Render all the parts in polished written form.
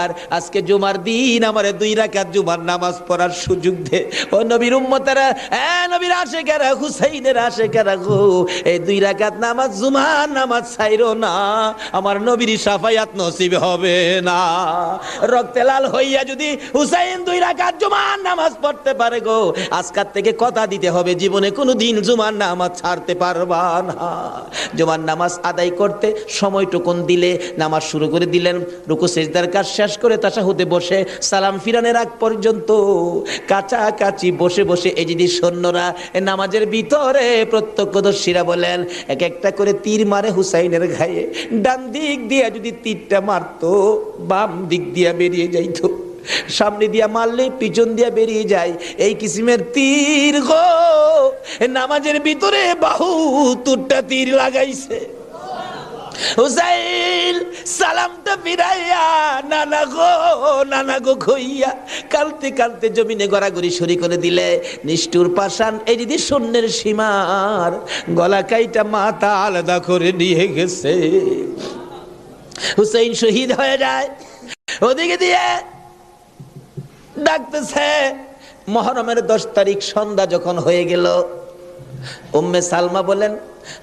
আর আজকে জুমার দিন আমারে 2 রাকাত জুমার নামাজ পড়ার সুযোগ দে। ও নবীর উম্মতেরা, নবীর আশিকেরা, হুসাইনের আশিকেরা গো, এই 2 রাকাত নামাজ জুমার নামাজ ছাইরো না, আমার নবীর শাফায়াত নসিব হবে না। রক্তে লাল হইয়া যদি হুসাইন 2 রাকাত জুমার নামাজ পড়তে পারে গো, আজকাল থেকে কথা দিতে হবে জীবনে কোনোদিন জুমার নামাজ ছাড়তে পারবা না। জুমার নামাজ আদায় করতে সময়টুকুন দিলে নামাজ শুরু করে দিলেন, রুকু সিজদার কাজ শেষ করে তাশাহুদে বসে সালাম ফিরানের আগ পর্যন্ত কাছাকাছি বসে বসে এই যদি সৈন্যরা নামাজের ভিতরে প্রত্যক্ষদর্শীরা বলেন এক একটা করে তীর মারে হুসাইনের গায়ে। ডান দিক দিয়ে যদি তীরটা মারতো, বাম দিক দিয়ে বেরিয়ে যাইতো, সামনে দিয়া মারলে পিছন দিয়া বেরিয়ে যায়, এই কিসিমের তীর গো নামাজের ভিতরে বাহুতুরটা তীর লাগাইছে। হুসাইন সালামটা ফিরাইয়া নানা গো কইয়া কালতে কালতে জমিনে গড়াগড়ি শুরু করে দিলে। নিষ্ঠুর পাষাণ এই যদি শূন্যের সীমার গলা কাইটা মাথা আলাদা করে নিয়ে গেছে। হুসাইন শহীদ হয়ে যায়। ওদিকে দিয়ে ডাকতেছে। মুহররমের 10 তারিখ সন্ধ্যা যখন হয়ে গেল, উম্মে সালমা বলেন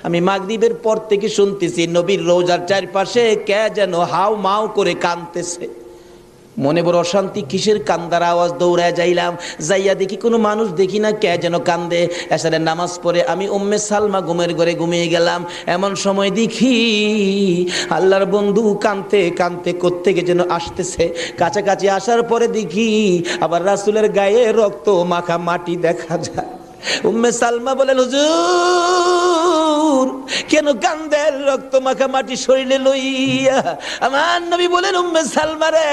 আমি মাগরিবের পর থেকে শুনতেছি নবীর রওজার চারপাশে কে যেন হাউ মাউ করে কাঁদতেছে। মনে বড় অশান্তি, কিসের কান্দার আওয়াজ? দৌড়ায় যাইলাম, যাইয়া দেখি কোনো মানুষ দেখি না, কে যেন কান্দে। এসারের নামাজ পড়ে আমি উম্মে সালমা ঘুমের ঘরে ঘুমিয়ে গেলাম। এমন সময় দেখি আল্লাহর বন্ধু কাঁদতে কাঁদতে কোত্থেকে যেন আসতেছে। কাছাকাছি আসার পরে দেখি আবার রাসূলের গায়ে রক্ত মাখা মাটি দেখা যায়। উম্মে সালমা বলেন হুজুর কেন কান্দেন রক্ত মাখা মাটি শরীরে লইয়া? আমার নবী বলেন উম্মে সালমা রে,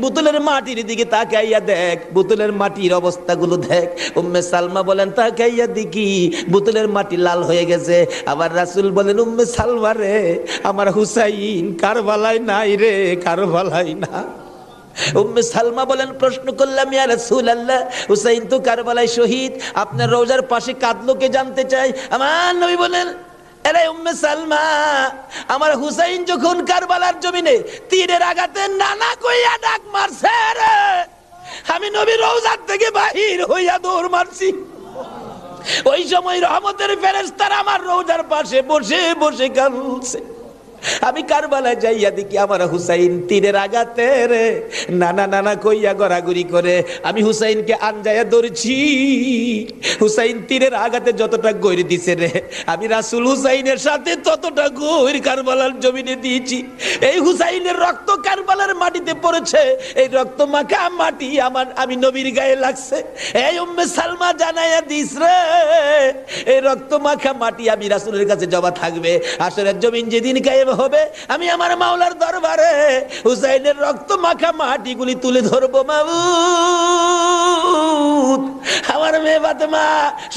বোতলের মাটির দিকে তাকাইয়া দেখ, বোতলের মাটির অবস্থাগুলো দেখ। উম্মে সালমা বলেন তাকাইয়া দেখি বোতলের মাটি লাল হয়ে গেছে। আবার রাসূল বলেন উম্মে সালমা রে, আমার হুসাইন কারবালায় নাই রে, কারবালায় না। উম্মে সালমা বলেন প্রশ্ন করলাম ইয়া রাসূলুল্লাহ, হুসাইন তো কারবালায় শহীদ, আপনার রওজার পাশে কাঁদলো কে জানতে চাই। আমার নবী বলেন আরে উম্মে সালমা, আমার হুসাইন যখন কারবালার জমিনে তীরের আঘাতে নানা কইয়া ডাক মারছে রে, আমি নবী রওজার থেকে বাহির হইয়া দৌড় মারছি। ওই সময় রহমতের ফেরেশতারা আমার রওজার পাশে বসে বসে কাঁদছে। আমি কারবালায় যাইয়া দেখি আমার হুসাইন তীরের আঘাতে রে নানা নানা কইয়া গড়াগড়ি করে। আমি হুসাইনকে আনজাইয়া ধরছি। হুসাইন তীরের আঘাতে যতটা গৈর দিছে রে, আমি রাসূল হুসাইনের সাথে ততটা গৈর কারবালার জমিনে দিয়েছি। এই হুসাইনের রক্ত কারবালার মাটিতে পড়েছে, এই রক্ত মাখা মাটি আমি নবীর গায়ে লাগছে। এই উম্মে সালমা জানাইয়া দিস রে, এই রক্ত মাখা মাটি আমি রাসূলের কাছে জমা থাকবে। আসরের জমিন যেদিন গায়ে হবে আমি আমার মাওলার দরবারে হুসাইনের রক্ত মাখা মাটিগুলি তুলে ধরবো। মাবুদ, আমার মেয়ে ফাতেমা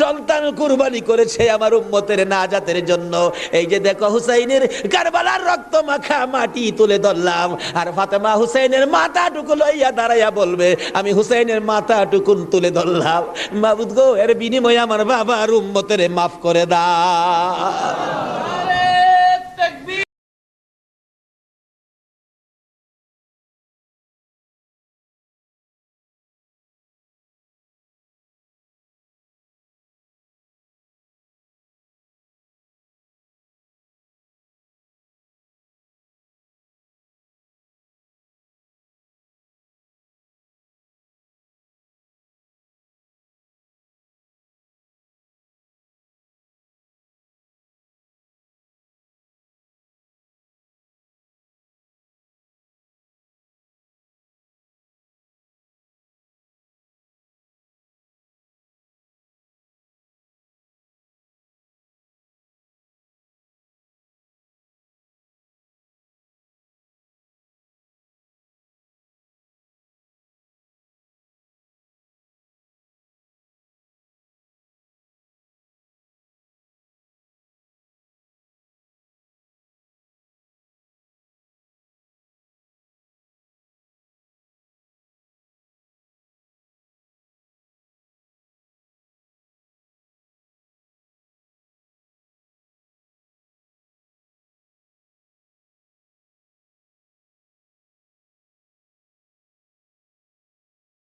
সন্তান কুরবানি করেছে আমার উম্মতের নাজাতের জন্য। এই যে দেখো হুসাইনের কারবালার রক্ত মাখা মাটি তুলে ধরলাম, আর ফাতেমা হুসাইনের মাথাটুকু লইয়া দাঁড়াইয়া বলবে আমি হুসাইনের মাথাটুকু তুলে ধরলাম। মাবুদ গো, এর বিনিময়ে আমার বাবার উম্মতের মাফ করে দাও।